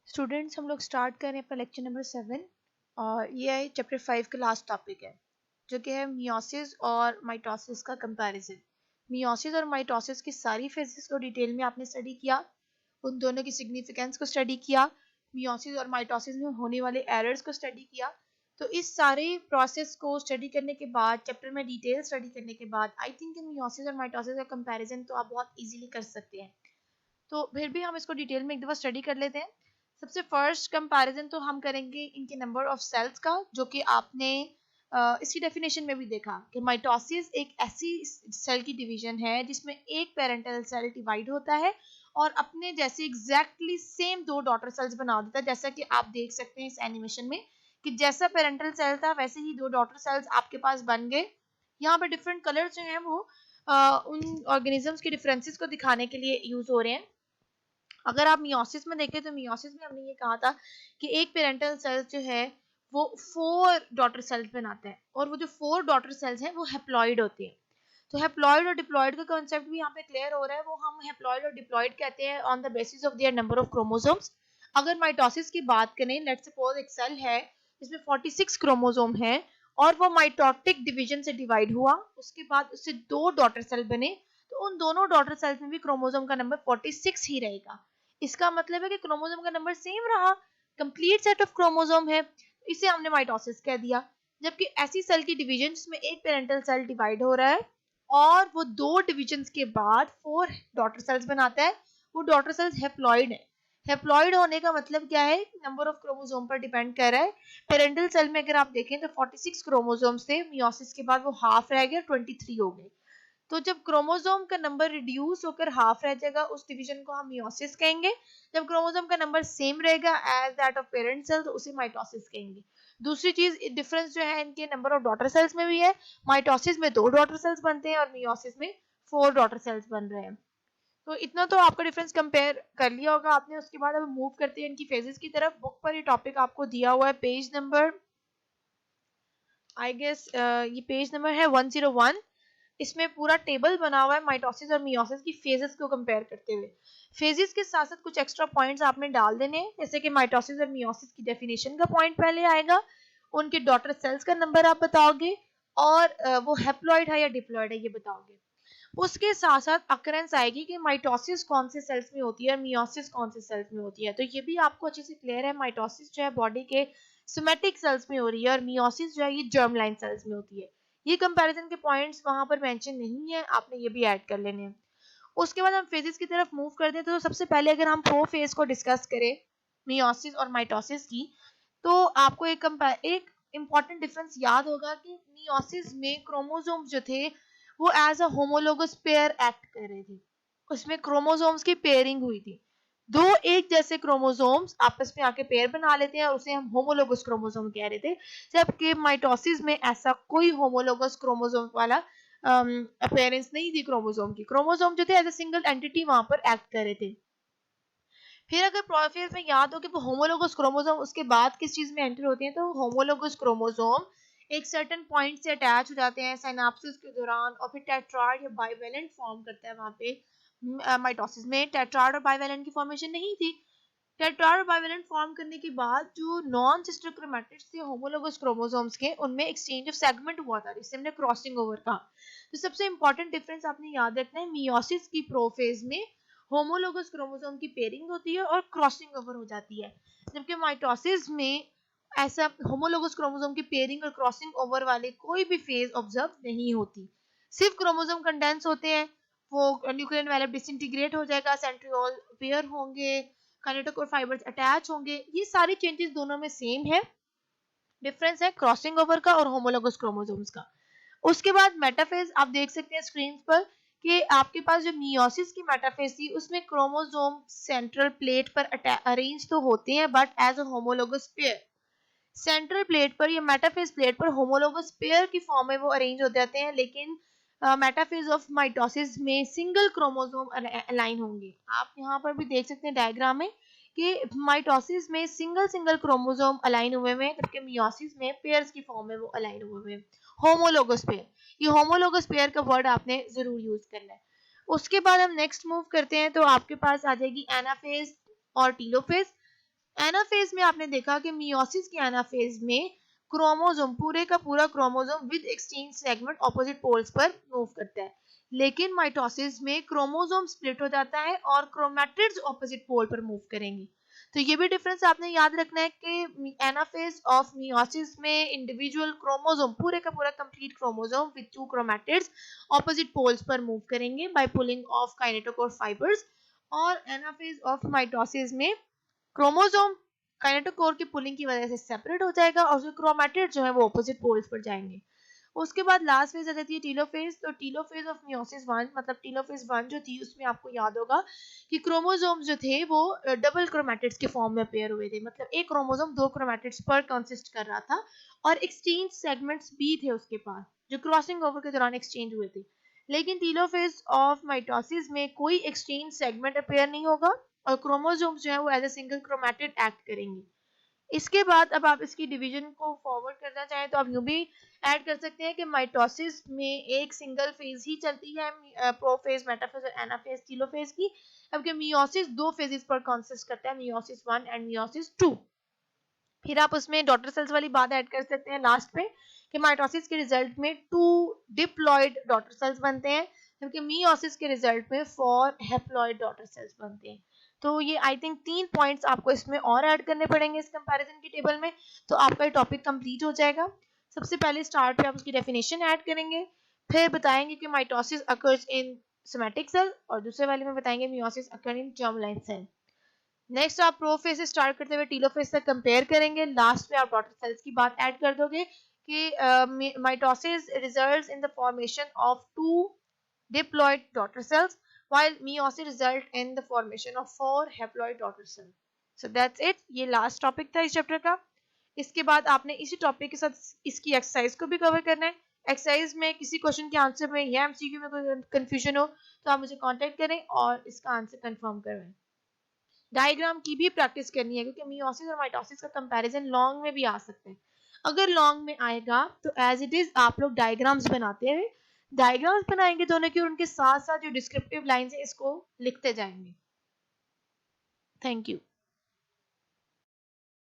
Students हम लोग start कर रहे हैं अपना लेक्चर नंबर 7 और ये है चैप्टर 5 का लास्ट टॉपिक है जो कि है मियोसिस और माइटोसिस का कंपैरिजन। मियोसिस और माइटोसिस की सारी फेजेस को डिटेल में आपने स्टडी किया, उन दोनों की सिग्निफिकेंस को स्टडी किया, मियोसिस और माइटोसिस में होने वाले एरर्स को स्टडी किया। तो इस सारे प्रोसेस को स्टडी करने के बाद, चैप्टर में डिटेल स्टडी करने के बाद, आई थिंक मियोसिस और माइटोसिस का कंपैरिजन तो आप बहुत इजीली कर सकते हैं। तो फिर भी हम इसको डिटेल में एक दफ़ा स्टडी कर लेते हैं। सबसे फर्स्ट कंपैरिजन तो हम करेंगे इनके नंबर ऑफ सेल्स का, जो कि आपने इसकी डेफिनेशन में भी देखा कि माइटोसिस एक ऐसी सेल की डिवीजन है जिसमें एक पेरेंटल सेल डिवाइड होता है और अपने जैसे एग्जैक्टली सेम दो डॉटर सेल्स बना देता है। जैसा कि आप देख सकते हैं इस एनिमेशन में कि जैसा पेरेंटल सेल था वैसे ही दो डॉटर सेल्स आपके पास बन गए। यहाँ पर डिफरेंट कलर्स जो हैं वो उन ऑर्गेनिजम्स के डिफरेंसेस को दिखाने के लिए यूज हो रहे हैं। अगर आप मियोसिस में देखें तो मियोसिस में हमने ये कहा था कि एक पेरेंटल सेल जो है वो 4 डॉटर सेल्स बनाता है और वो जो 4 डॉटर सेल्स हैं वो हैप्लॉइड होते हैं। तो हैप्लॉइड और डिप्लॉइड का कांसेप्ट भी यहाँ पे क्लियर हो रहा है। वो हम हैप्लॉइड और डिप्लॉइड कहते हैं on the basis of their number of chromosomes. अगर माइटोसिस की बात करें, लेट्स सपोज एक सेल है जिसमें 46 क्रोमोसोम है और वो माइटोटिक डिवीजन से डिवाइड हुआ, उसके बाद उससे दो डॉटर सेल बने, तो उन दोनों डॉटर सेल्स में भी क्रोमोसोम का नंबर 46 ही रहेगा। इसका मतलब है कि क्रोमोसोम का नंबर सेम रहा, कंप्लीट सेट ऑफ क्रोमोसोम है, इसे हमने माइटोसिस कह दिया। जबकि ऐसी सेल की डिवीजन जिसमें एक पेरेंटल सेल डिवाइड हो रहा है और वो दो डिविजन्स के बाद 4 डॉटर सेल्स बनाता है, वो डॉटर सेल्स हैप्लॉइड है। हैप्लॉइड होने का मतलब क्या है? नंबर ऑफ क्रोमोसोम पर डिपेंड कर रहा है। पेरेंटल सेल में अगर आप देखें तो 46 क्रोमोसोम से मियोसिस के बाद वो हाफ रह गया, 23 हो गए। तो जब क्रोमोसोम का नंबर रिड्यूस होकर हाफ रह जाएगा उस डिवीजन को हम मियोसिस कहेंगे। जब क्रोमोसोम का नंबर सेम रहेगा as that of parent cell तो उसे माइटोसिस कहेंगे। दूसरी चीज डिफरेंस जो है इनके नंबर ऑफ डॉटर सेल्स में भी है। माइटोसिस में 2 डॉटर सेल्स बनते हैं और मियोसिस में 4 डॉटर सेल्स बन रहे हैं। तो इतना तो आपका डिफरेंस कंपेयर कर लिया होगा आपने। उसके बाद अब मूव करते हैं इनकी फेजेस की तरफ। बुक पर ये टॉपिक आपको दिया हुआ है, पेज नंबर आई गेस ये पेज नंबर है 101। इसमें पूरा टेबल बना हुआ है माइटोसिस और मियोसिस की फेजेस को कंपेयर करते हुए। फेजेस के साथ साथ कुछ एक्स्ट्रा पॉइंट्स आपने डाल देने हैं, जैसे कि माइटोसिस और मियोसिस की डेफिनेशन का पॉइंट पहले आएगा, उनके डॉटर सेल्स का नंबर आप बताओगे और वो हैप्लॉइड है या डिप्लॉइड है ये बताओगे। उसके साथ साथ अकरेंस आएगी कि माइटोसिस कौन से सेल्स में होती है और मियोसिस कौन से सेल्स में होती है। तो ये भी आपको अच्छे से क्लियर है, माइटोसिस जो है बॉडी के सोमेटिक सेल्स में हो रही है और मियोसिस जो है ये जर्म लाइन सेल्स में होती है। ये कंपैरिजन के पॉइंट्स वहां पर मेंशन नहीं है, आपने ये भी ऐड कर लेने हैं। उसके बाद हम फेजेस की तरफ मूव करते हैं। तो सबसे पहले अगर हम प्रो फेज को डिस्कस करें मियोसिस और माइटोसिस की, तो आपको एक इंपॉर्टेंट डिफरेंस याद होगा कि मियोसिस में क्रोमोसोम्स जो थे वो as a homologous pair act कर रहे थे। उसमें क्रोमोसोम्स की पेयरिंग हुई थी। दो एक जैसे क्रोमोसोम्स आपस में आके पेयर बना लेते हैं और उसे हम होमोलोगस क्रोमोसोम कह रहे थे। जबकि माइटोसिस में ऐसा कोई होमोलोगस क्रोमोसोम वाला अपेयरेंस नहीं थी क्रोमोसोम की। क्रोमोसोम जो थे एज अ सिंगल एंटिटी वहां पर एक्ट कर रहे थे। फिर अगर प्रोफेज में याद हो कि वो होमोलोगस क्रोमोसोम उसके बाद किस चीज में एंटर होते हैं, तो होमोलोगस क्रोमोसोम एक सर्टेन पॉइंट से अटैच हो जाते हैं साइनाप्सिस के दौरान और फिर टेट्राड या बाइवेलेंट फॉर्म करता है वहां पे। माइटोसिस में टेट्राड और बाइवेलेंट की फॉर्मेशन नहीं थी। टेट्राड और बाइवेलेंट फॉर्म करने के बाद जो नॉन सिस्टर क्रोमैटिड्स थे होमोलोगस क्रोमोसोम्स के, उनमें एक्सचेंज ऑफ सेगमेंट हुआ था जिसे हमने क्रॉसिंग ओवर कहा। तो सबसे इंपॉर्टेंट डिफरेंस आपने याद रखना है, मियोसिस की प्रोफेज में होमोलोगस क्रोमोसोम की पेयरिंग होती है और क्रॉसिंग ओवर हो जाती है। जबकि माइटोसिस में ऐसा होमोलोगस क्रोमोसोम की पेयरिंग और क्रॉसिंग ओवर वाले कोई भी फेज ऑब्जर्व नहीं होती। सिर्फ क्रोमोसोम कंडेंस होते हैं, वो न्यूक्लियर एनवेलप डिसइंटीग्रेट हो जाएगा, सेंट्रियोल पेयर होंगे, काइनेटोकोर फाइबर्स अटैच होंगे। ये सारी चेंजेस दोनों में सेम है। डिफरेंस है क्रॉसिंग ओवर का और होमोलोगस क्रोमोसोम्स का। उसके बाद मेटाफेज आप देख सकते हैं स्क्रीन पर कि आपके पास जो मियोसिस की मेटाफेज थी उसमें क्रोमोसोम सेंट्रल प्लेट पर अरेंज तो होते हैं but as a homologous pair. Central plate पर या मेटाफेज प्लेट पर होमोलोगस पेयर की फॉर्म में वो अरेंज हो जाते हैं, लेकिन मेटाफेज ऑफ माइटोसिस में सिंगल क्रोमोसोम अलाइन होंगे। आप यहाँ पर भी देख सकते हैं डायग्राम में कि माइटोसिस में सिंगल सिंगल क्रोमोसोम अलाइन हुए हैं, जबकि मियोसिस में पेयर्स की फॉर्म में वो अलाइन हुए हैं। होमोलोगस पेयर, ये होमोलोगस पेयर का वर्ड आपने जरूर यूज करना है। उसके बाद हम नेक्स्ट मूव करते हैं तो आपके पास आ जाएगी एनाफेज और टीलोफेज। एनाफेज में आपने देखा कि मियोसिस के एनाफेज में क्रोमोसोम पूरे का पूरा chromosome with exchange segment opposite poles पर मूव करता है, लेकिन माइटोसिस में क्रोमोसोम स्प्लिट हो जाता है और क्रोमैटिड्स ऑपोजिट पोल पर मूव करेंगे। तो ये भी डिफरेंस आपने याद रखना है कि एनाफेज ऑफ मियोसिस में इंडिविजुअल क्रोमोसोम पूरे का पूरा complete chromosome with two chromatids opposite poles पर मूव करेंगे by pulling of kinetochore fibres, और एनाफेज ऑफ माइटोसिस में क्रोमोसोम काइनेटोकोर की पुलिंग की वजह से सेपरेट हो जाएगा और जो क्रोमैटिड जो है वो ऑपोजिट पोल्स पर जाएंगे। उसके बाद लास्ट फेज आ जाती है टीलोफेज। तो टीलोफेज ऑफ मियोसिस 1 मतलब टीलोफेज 1 जो थी उसमें आपको याद होगा कि क्रोमोसोम्स जो थे वो डबल क्रोमैटिड्स के फॉर्म में पेयर हुए थे, मतलब एक क्रोमोसोम दो क्रोमैटिड्स पर कंसिस्ट कर रहा था और एक्सचेंज सेगमेंट्स भी थे उसके पास जो क्रॉसिंग ओवर के दौरान एक्सचेंज हुए थे। लेकिन टीलोफेज ऑफ माइटोसिस में कोई एक्सचेंज सेगमेंट अपेयर नहीं होगा और क्रोमोसोम्स जो है वो as a single chromatid act करेंगे। इसके बाद अब आप इसकी डिवीजन को फॉरवर्ड करना चाहें तो आप यूं भी ऐड कर सकते हैं कि माइटोसिस में एक सिंगल फेज ही चलती है, प्रोफेज, मेटाफेज और एनाफेज, टीलोफेज की, जबकि मियोसिस दो फेजेस पर कंसिस्ट करता है, मियोसिस 1 एंड मियोसिस 2। फिर आप उसमें डॉटर सेल्स वाली बात ऐड कर सकते हैं लास्ट पे कि माइटोसिस के रिजल्ट में 2 डिप्लॉइड डॉटर सेल्स बनते हैं, जबकि मियोसिस के रिजल्ट में 4 हैप्लॉइड डॉटर सेल्स बनते हैं। तो ये आई थिंक 3 पॉइंट्स आपको इसमें और ऐड करने पड़ेंगे इस कंपैरिजन की टेबल में, तो आपका ये टॉपिक कंप्लीट हो जाएगा। सबसे पहले स्टार्ट पे आप उसकी डेफिनेशन ऐड करेंगे, फिर बताएंगे कि mitosis occurs in somatic cell और दूसरे वाले में बताएंगे meiosis occur in germline cell. Next आप प्रोफेज से स्टार्ट करते हुए टीलोफेज तक कंपेयर करेंगे, लास्ट में आप डॉटर सेल्स की बात ऐड कर दोगे कि mitosis results in the formation of 2 diploid daughter cells while meiosis result in the formation of 4 haploid daughter cells. So that's it, ये लास्ट टॉपिक था इस चैप्टर का। इसके बाद आपने इसी टॉपिक के साथ इसकी एक्सरसाइज को भी कवर करना है। एक्सरसाइज में किसी क्वेश्चन के आंसर में या एमसीक्यू में कोई कंफ्यूजन हो तो आप मुझे कांटेक्ट करें और इसका आंसर कंफर्म करवाएं। डायग्राम की भी प्रैक्टिस करनी है क्योंकि मियोसिस और माइटोसिस का कंपैरिजन लॉन्ग में भी आ सकता है। अगर लॉन्ग में आएगा तो एज इट इज आप लोग डायग्राम्स बनाते हैं, डायग्राम्स बनाएंगे दोनों की और उनके साथ साथ जो डिस्क्रिप्टिव लाइंस है इसको लिखते जाएंगे। Thank you.